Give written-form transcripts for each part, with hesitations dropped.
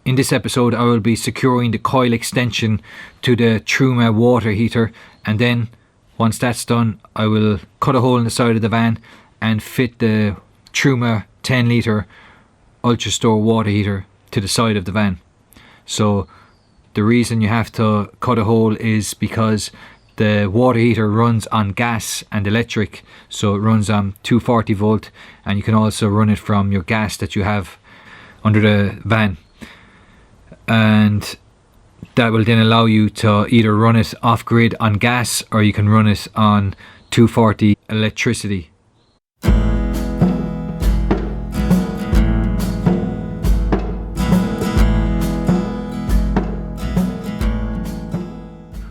In this episode I will be securing the coil extension to the Truma water heater, and then once that's done I will cut a hole in the side of the van and fit the Truma 10 litre Ultrastore water heater to the side of the van. So the reason you have to cut a hole is because the water heater runs on gas and electric, so it runs on 240 volt, and you can also run it from your gas that you have under the van, and that will then allow you to either run it off grid on gas or you can run it on 240 electricity.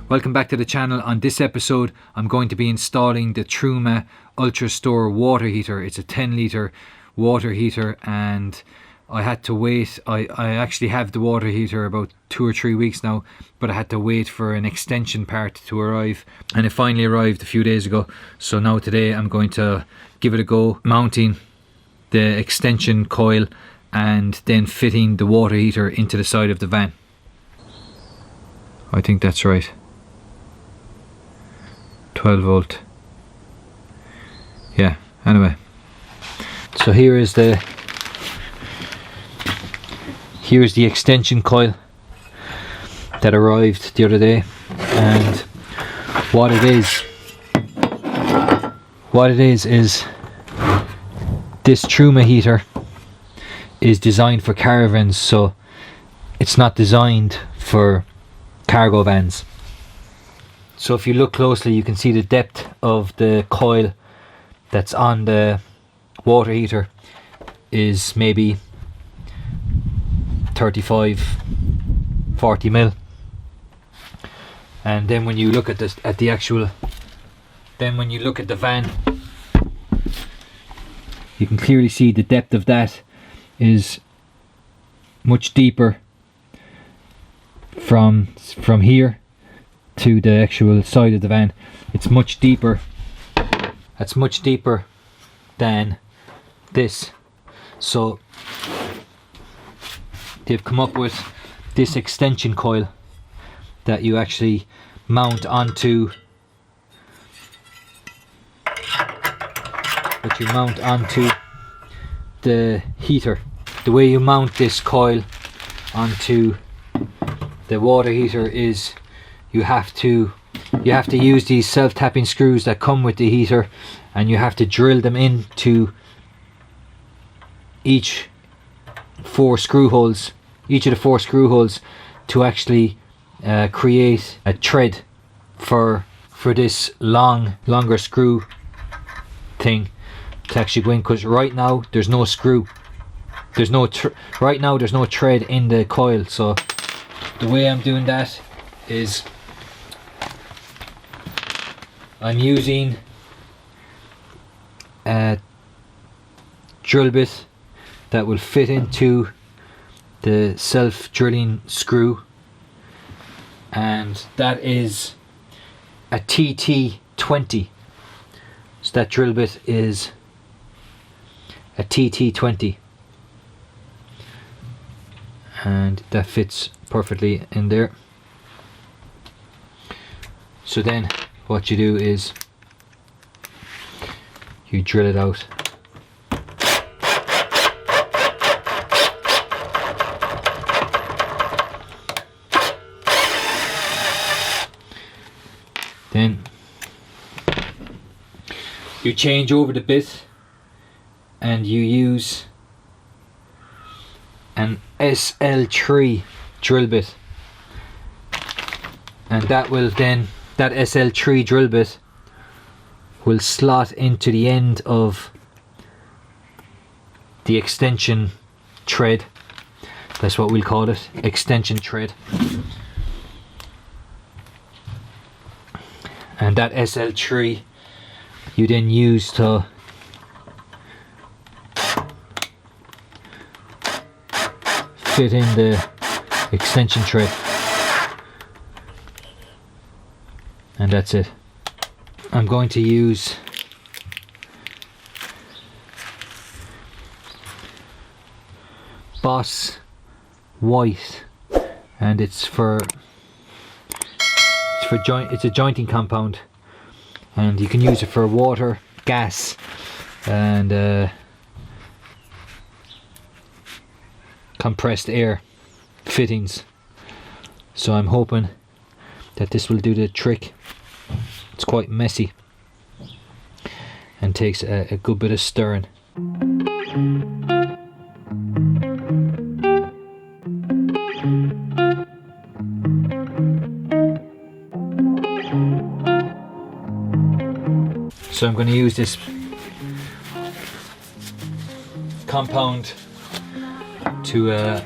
Welcome back to the channel. On this episode I'm going to be installing the Truma Ultrastore Water Heater. It's a 10 litre water heater, and I had to wait. I actually have the water heater about 2 or 3 weeks now, but I had to wait for an extension part to arrive, and it finally arrived a few days ago. So now today I'm going to give it a go, mounting the extension coil and then fitting the water heater into the side of the van. I think that's right. 12 volt. Yeah, anyway. So here's the extension coil that arrived the other day, and what it is this Truma heater is designed for caravans, so it's not designed for cargo vans. So if you look closely you can see the depth of the coil that's on the water heater is maybe 35-40 mil, and then when you look at the van, you can clearly see the depth of that is much deeper from here to the actual side of the van. It's much deeper. That's much deeper than this. So they've come up with this extension coil that you actually mount onto the heater. The way you mount this coil onto the water heater is you have to use these self-tapping screws that come with the heater, and you have to drill them into each of the 4 screw holes to actually create a thread for this longer screw thing to actually go in, because right now there's no screw, there's no thread in the coil. So the way I'm doing that is I'm using a drill bit that will fit into the self-drilling screw, and that is a TT20. So that drill bit is a TT20, and that fits perfectly in there. So then what you do is you drill it out. Then you change over the bit and you use an SL3 drill bit, and that SL3 drill bit will slot into the end of the extension thread. That's what we'll call it, extension thread. And that SL3 you then use to fit in the extension thread, and that's it. I'm going to use Boss white, and it's a jointing compound, and you can use it for water, gas, and compressed air fittings. So I'm hoping that this will do the trick. It's quite messy and takes a good bit of stirring. So I'm going to use this compound to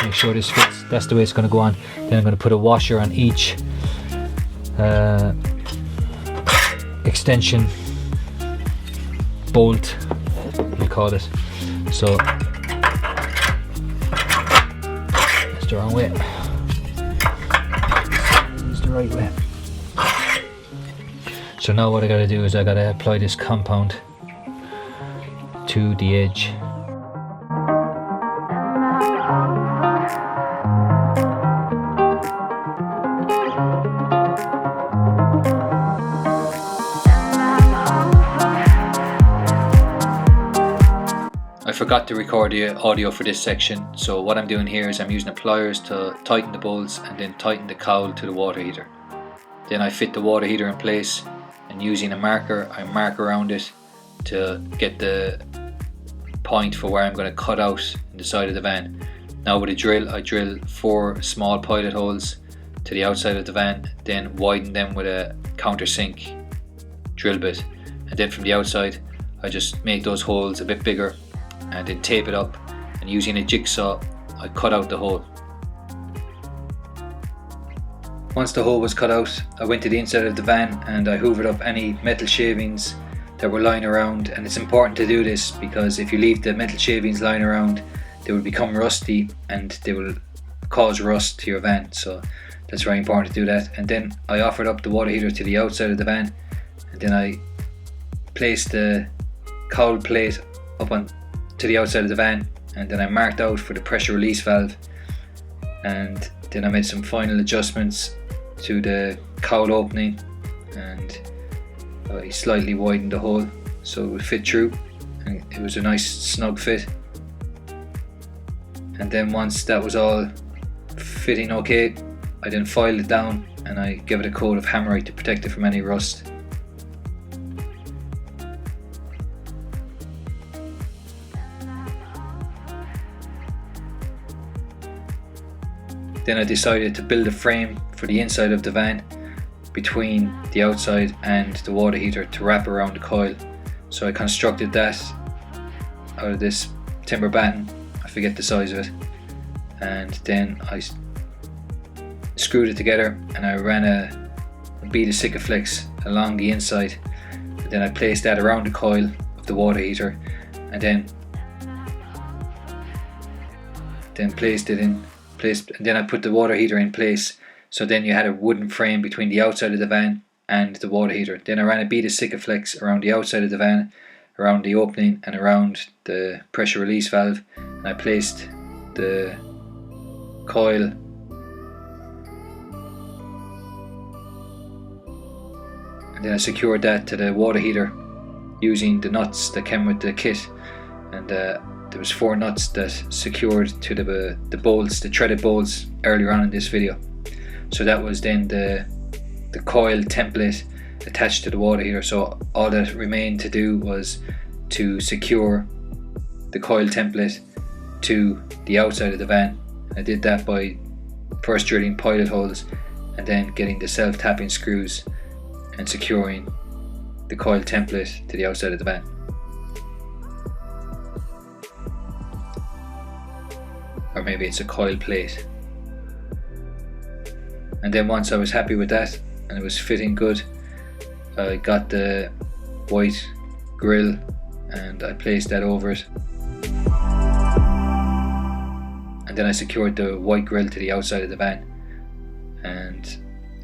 make sure this fits. That's the way it's going to go on. Then I'm going to put a washer on each extension bolt, we call it. So that's the wrong way. It's the right way. So now what I gotta do is I gotta apply this compound to the edge. I forgot to record the audio for this section, so what I'm doing here is I'm using the pliers to tighten the bolts and then tighten the cowl to the water heater. Then I fit the water heater in place, and using a marker I mark around it to get the point for where I'm going to cut out in the side of the van. Now with a drill I drill 4 small pilot holes to the outside of the van, then widen them with a countersink drill bit, and then from the outside I just make those holes a bit bigger and then tape it up, and using a jigsaw I cut out the hole. Once the hole was cut out, I went to the inside of the van and I hoovered up any metal shavings that were lying around, and it's important to do this because if you leave the metal shavings lying around they will become rusty and they will cause rust to your van, so that's very important to do that. And then I offered up the water heater to the outside of the van, and then I placed the cowl plate up on to the outside of the van, and then I marked out for the pressure release valve, and then I made some final adjustments to the cowl opening, and I slightly widened the hole so it would fit through, and it was a nice snug fit. And then once that was all fitting okay, I then filed it down and I gave it a coat of hammerite to protect it from any rust. Then I decided to build a frame for the inside of the van between the outside and the water heater to wrap around the coil. So I constructed that out of this timber batten, I forget the size of it, and then I screwed it together and I ran a bead of Sikaflex along the inside, and then I placed that around the coil of the water heater, and then I put the water heater in place. So then you had a wooden frame between the outside of the van and the water heater. Then I ran a bead of Sikaflex around the outside of the van, around the opening and around the pressure release valve, and I placed the coil and then I secured that to the water heater using the nuts that came with the kit, and there was 4 nuts that secured to the bolts, the threaded bolts earlier on in this video. So that was then the coil template attached to the water heater. So all that remained to do was to secure the coil template to the outside of the van. I did that by first drilling pilot holes and then getting the self-tapping screws and securing the coil template to the outside of the van. Or maybe it's a coil plate. And then once I was happy with that and it was fitting good, I got the white grill and I placed that over it, and then I secured the white grill to the outside of the van, and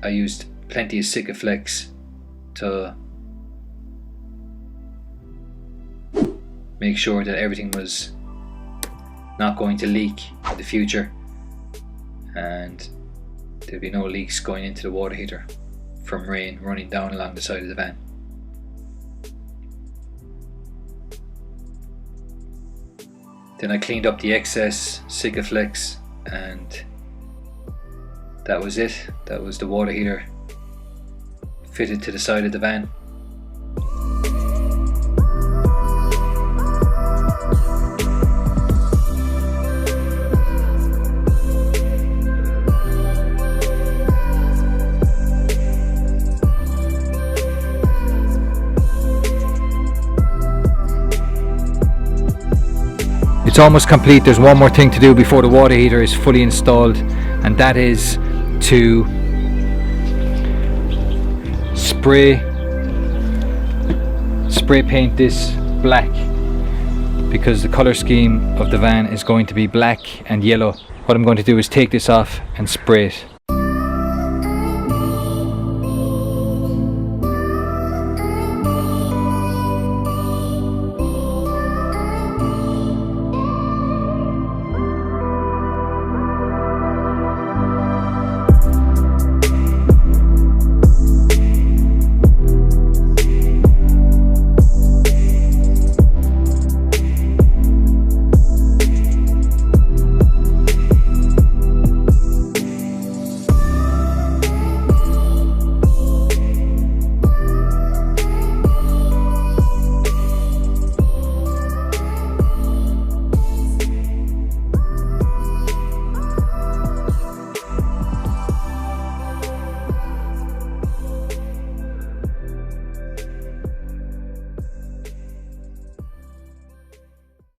I used plenty of Sikaflex to make sure that everything was not going to leak in the future, and there'd be no leaks going into the water heater from rain running down along the side of the van. Then I cleaned up the excess Sikaflex, and that was it. That was the water heater fitted to the side of the van. It's almost complete. There's one more thing to do before the water heater is fully installed, and that is to spray paint this black, because the color scheme of the van is going to be black and yellow. What I'm going to do is take this off and spray it.